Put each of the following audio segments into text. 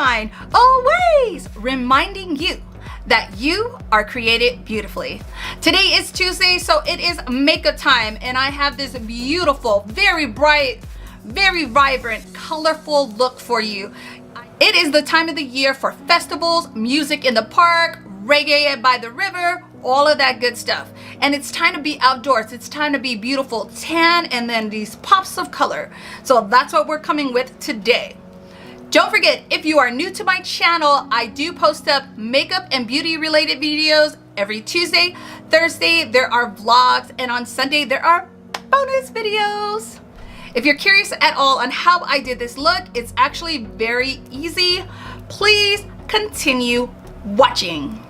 mind, always reminding you that you are created beautifully. Today is Tuesday, so it is makeup time, and I have this beautiful, very bright, very vibrant, colorful look for you. It is the time of the year for festivals, music in the park, reggae by the river, all of that good stuff. And it's time to be outdoors. It's time to be beautiful tan and then these pops of color. So that's what we're coming with today. Don't forget, if you are new to my channel, I do post up makeup and beauty related videos every Tuesday. Thursday, there are vlogs, and on Sunday, there are bonus videos. If you're curious at all on how I did this look, it's actually very easy. Please continue watching.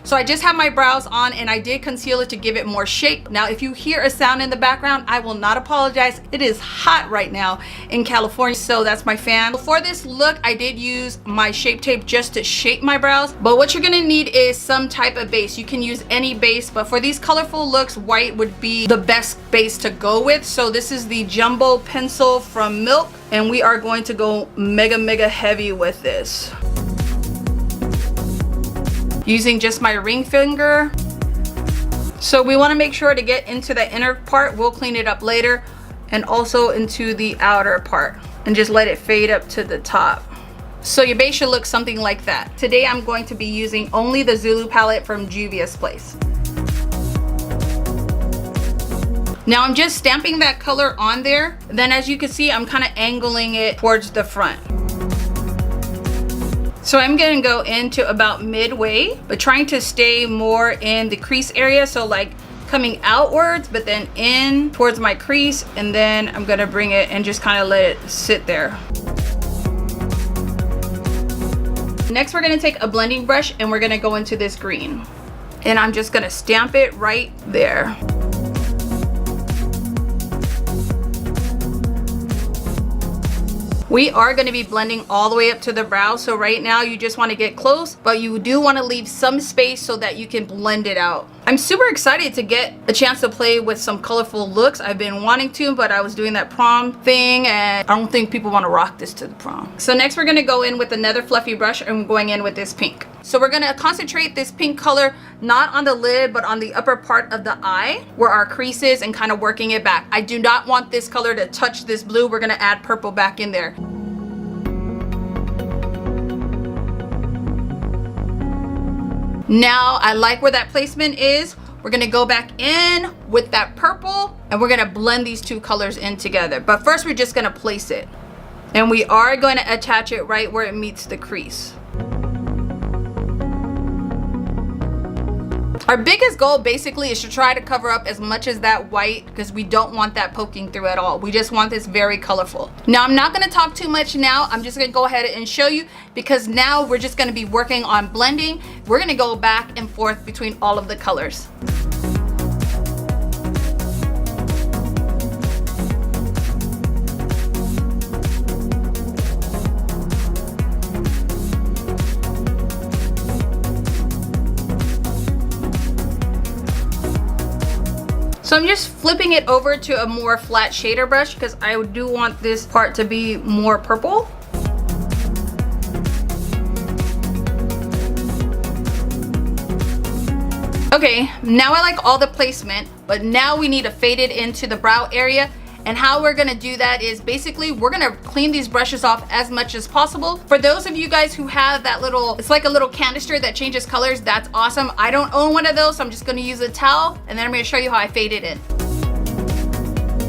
So I just have my brows on, and I did conceal it to give it more shape. Now, if you hear a sound in the background, I will not apologize. It is hot right now in California, so that's my fan. For this look, I did use my Shape Tape just to shape my brows. But what you're gonna need is some type of base. You can use any base, but for these colorful looks, white would be the best base to go with. So this is the Jumbo Pencil from Milk, and we are going to go mega heavy with this. Using just my ring finger. So we want to make sure to get into the inner part. We'll clean it up later, and also into the outer part, and just let it fade up to the top. So your base should look something like that. Today I'm going to be using only the Zulu palette from Juvia's Place. Now I'm just stamping that color on there. Then as you can see, I'm kind of angling it towards the front. So I'm gonna go into about midway, but trying to stay more in the crease area. So like coming outwards, but then in towards my crease, and then I'm gonna bring it and just kind of let it sit there. Next, we're gonna take a blending brush and we're gonna go into this green. And I'm just gonna stamp it right there. We are going to be blending all the way up to the brow, so right now you just want to get close, but you do want to leave some space so that you can blend it out. I'm super excited to get a chance to play with some colorful looks. I've been wanting to, but I was doing that prom thing, and I don't think people want to rock this to the prom. So next we're going to go in with another fluffy brush, and we're going in with this pink. So we're going to concentrate this pink color not on the lid, but on the upper part of the eye where our crease is, and kind of working it back. I do not want this color to touch this blue. We're going to add purple back in there. Now I like where that placement is. We're gonna go back in with that purple, and we're gonna blend these two colors in together. But first we're just gonna place it. And we are going to attach it right where it meets the crease. Our biggest goal basically is to try to cover up as much as that white, because we don't want that poking through at all. We just want this very colorful. Now I'm not going to talk too much now. I'm just going to go ahead and show you, because now we're just going to be working on blending. We're going to go back and forth between all of the colors. So I'm just flipping it over to a more flat shader brush, because I do want this part to be more purple. Okay, now I like all the placement, but now we need to fade it into the brow area. And how we're gonna do that is basically we're gonna clean these brushes off as much as possible. For those of you guys who have that little, it's like a little canister that changes colors, that's awesome. I don't own one of those, so I'm just gonna use a towel, and then I'm gonna show you how I fade it in.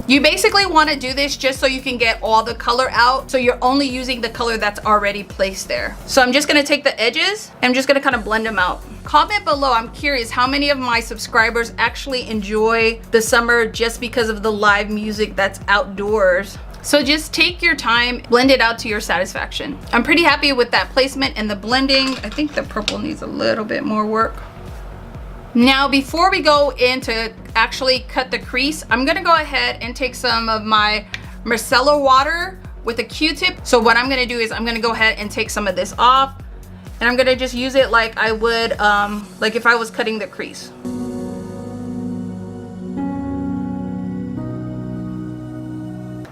You basically want to do this just so you can get all the color out, so you're only using the color that's already placed there. So I'm just going to take the edges and I'm just going to kind of blend them out. Comment below, I'm curious how many of my subscribers actually enjoy the summer just because of the live music that's outdoors. So just take your time, blend it out to your satisfaction. I'm pretty happy with that placement and the blending. I think the purple needs a little bit more work. Now, before we go in to actually cut the crease, I'm gonna go ahead and take some of my micellar water with a Q-tip. So what I'm gonna do is I'm gonna go ahead and take some of this off, and I'm gonna just use it like I would, like if I was cutting the crease.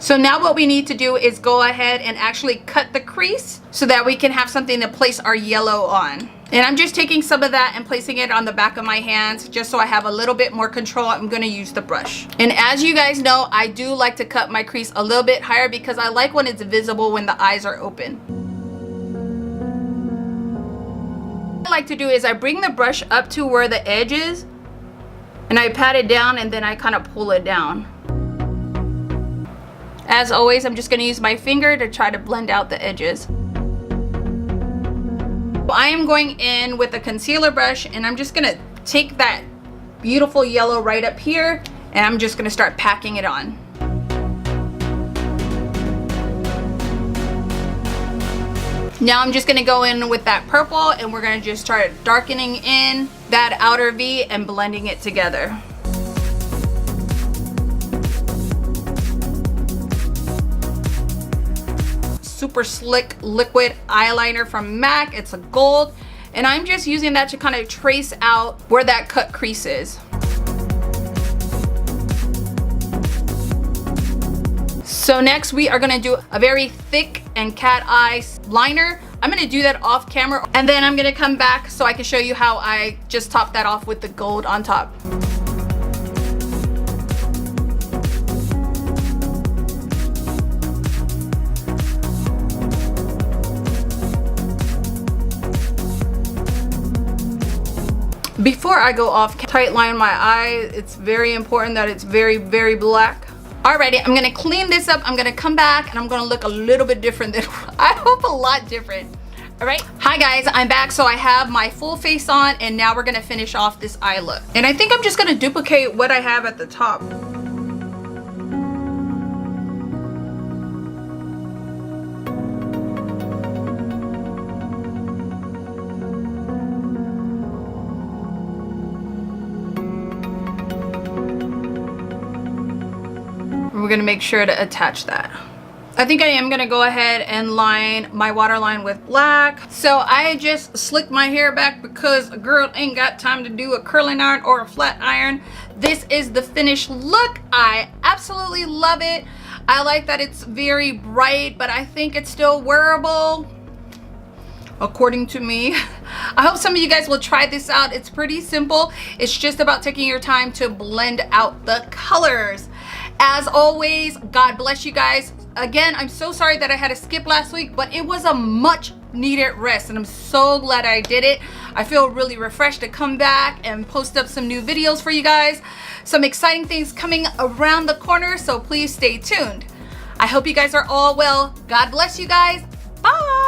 So now what we need to do is go ahead and actually cut the crease so that we can have something to place our yellow on. And I'm just taking some of that and placing it on the back of my hands just so I have a little bit more control. I'm gonna use the brush. And as you guys know, I do like to cut my crease a little bit higher because I like when it's visible when the eyes are open. What I like to do is I bring the brush up to where the edge is and I pat it down and then I kind of pull it down. As always, I'm just gonna use my finger to try to blend out the edges. I am going in with a concealer brush and I'm just gonna take that beautiful yellow right up here and I'm just gonna start packing it on. Now I'm just gonna go in with that purple and we're gonna just start darkening in that outer V and blending it together. Super slick liquid eyeliner from MAC. It's a gold and I'm just using that to kind of trace out where that cut crease is. So next we are going to do a very thick and cat eye liner. I'm going to do that off camera and then I'm going to come back so I can show you how I just topped that off with the gold on top. Before I go off, tight line my eye. It's very important that it's very, very black. Alrighty, I'm gonna clean this up. I'm gonna come back and I'm gonna look a little bit different than, I hope a lot different. Alright, hi guys, I'm back. So I have my full face on and now we're gonna finish off this eye look. And I think I'm just gonna duplicate what I have at the top. We're gonna make sure to attach that. I think I am gonna go ahead and line my waterline with black. So I just slicked my hair back because a girl ain't got time to do a curling iron or a flat iron. This is the finished look. I absolutely love it. I like that it's very bright, but I think it's still wearable, according to me. I hope some of you guys will try this out. It's pretty simple. It's just about taking your time to blend out the colors. As always, God bless you guys. Again, I'm so sorry that I had to skip last week, but it was a much needed rest and I'm so glad I did it. I feel really refreshed to come back and post up some new videos for you guys. Some exciting things coming around the corner, so please stay tuned. I hope you guys are all well. God bless you guys. Bye.